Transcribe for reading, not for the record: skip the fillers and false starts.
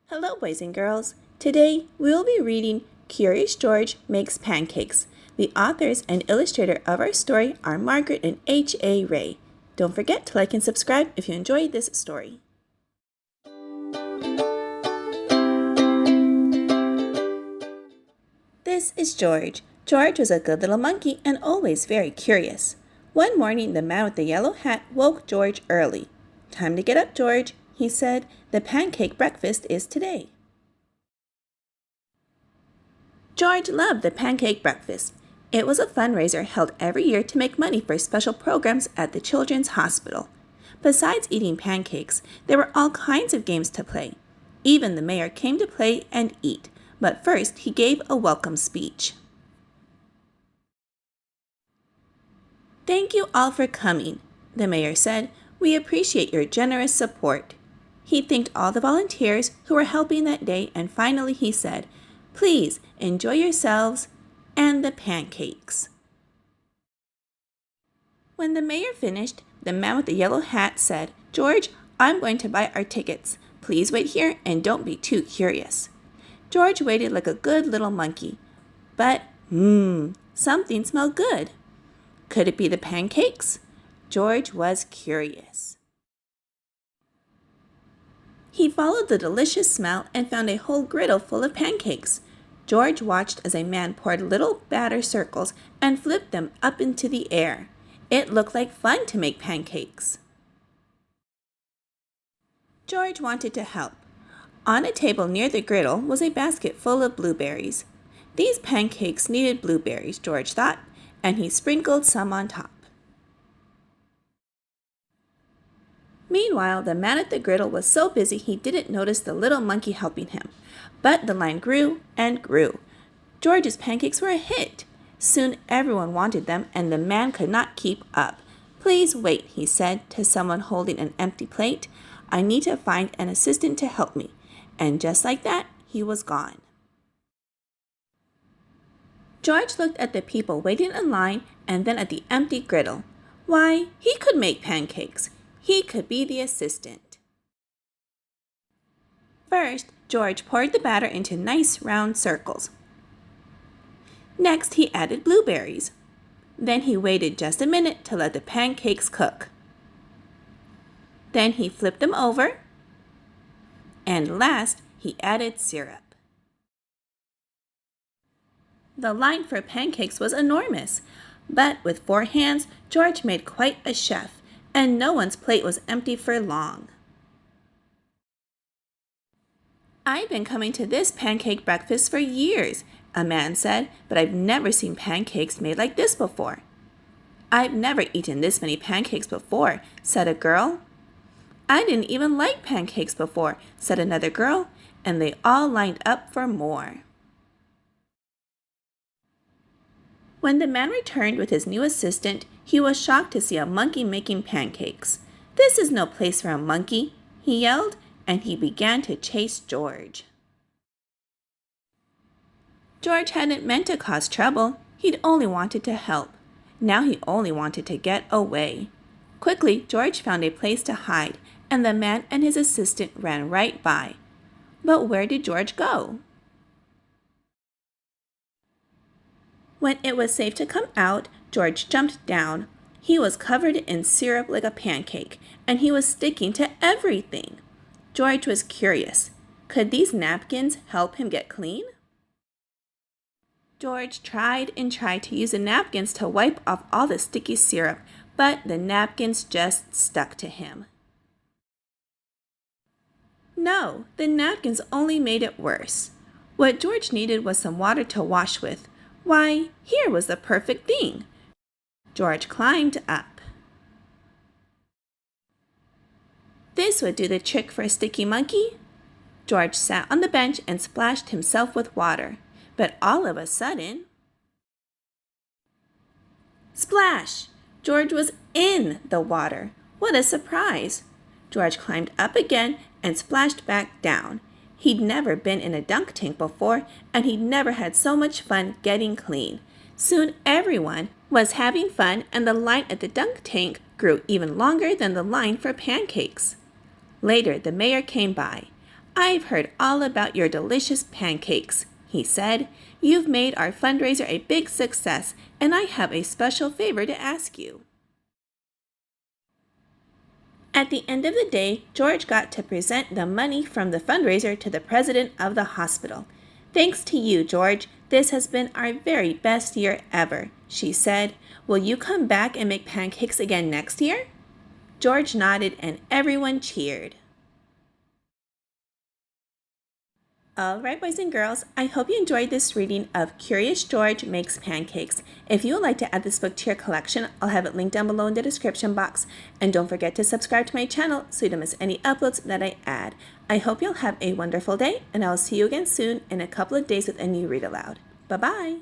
Hello, boys and girls. Today, we will be reading Curious George Makes Pancakes. The authors and illustrator of our story are Margaret and H.A. Rey. Don't forget to like and subscribe if you enjoyed this story. This is George. George was a good little monkey and always very curious. One morning, the man with the yellow hat woke George early. "Time to get up, George," he said. "The pancake breakfast is today." George loved the pancake breakfast. It was a fundraiser held every year to make money for special programs at the Children's Hospital. Besides eating pancakes, there were all kinds of games to play. Even the mayor came to play and eat, but first he gave a welcome speech. "Thank you all for coming," the mayor said. "We appreciate your generous support." He thanked all the volunteers who were helping that day, and finally he said, "Please enjoy yourselves and the pancakes." When the mayor finished, the man with the yellow hat said, "George, I'm going to buy our tickets. Please wait here and don't be too curious." George waited like a good little monkey. But, something smelled good. Could it be the pancakes? George was curious. He followed the delicious smell and found a whole griddle full of pancakes. George watched as a man poured little batter circles and flipped them up into the air. It looked like fun to make pancakes. George wanted to help. On a table near the griddle was a basket full of blueberries. These pancakes needed blueberries, George thought, and he sprinkled some on top. Meanwhile, the man at the griddle was so busy he didn't notice the little monkey helping him. But the line grew and grew. George's pancakes were a hit. Soon everyone wanted them, and the man could not keep up. "Please wait," he said to someone holding an empty plate. "I need to find an assistant to help me." And just like that, he was gone. George looked at the people waiting in line and then at the empty griddle. Why, he could make pancakes. He could be the assistant. First, George poured the batter into nice round circles. Next, he added blueberries. Then he waited just a minute to let the pancakes cook. Then he flipped them over. And last, he added syrup. The line for pancakes was enormous, but with 4 hands, George made quite a chef, and no one's plate was empty for long. "I've been coming to this pancake breakfast for years," a man said, "but I've never seen pancakes made like this before." "I've never eaten this many pancakes before," said a girl. "I didn't even like pancakes before," said another girl, and they all lined up for more. When the man returned with his new assistant, he was shocked to see a monkey making pancakes. "This is no place for a monkey," he yelled, and he began to chase George. George hadn't meant to cause trouble. He'd only wanted to help. Now he only wanted to get away. Quickly, George found a place to hide, and the man and his assistant ran right by. But where did George go? When it was safe to come out, George jumped down. He was covered in syrup like a pancake, and he was sticking to everything. George was curious. Could these napkins help him get clean? George tried and tried to use the napkins to wipe off all the sticky syrup, but the napkins just stuck to him. No, the napkins only made it worse. What George needed was some water to wash with. Why, here was the perfect thing. George climbed up. This would do the trick for a sticky monkey. George sat on the bench and splashed himself with water. But all of a sudden, splash! George was in the water. What a surprise! George climbed up again and splashed back down. He'd never been in a dunk tank before, and he'd never had so much fun getting clean. Soon everyone was having fun, and the line at the dunk tank grew even longer than the line for pancakes. Later, the mayor came by. "I've heard all about your delicious pancakes," he said. "You've made our fundraiser a big success, and I have a special favor to ask you." At the end of the day, George got to present the money from the fundraiser to the president of the hospital. "Thanks to you, George. This has been our very best year ever," she said. "Will you come back and make pancakes again next year?" George nodded and everyone cheered. All right, boys and girls, I hope you enjoyed this reading of Curious George Makes Pancakes. If you would like to add this book to your collection, I'll have it linked down below in the description box. And don't forget to subscribe to my channel so you don't miss any uploads that I add. I hope you'll have a wonderful day, and I'll see you again soon in a couple of days with a new read aloud. Bye-bye.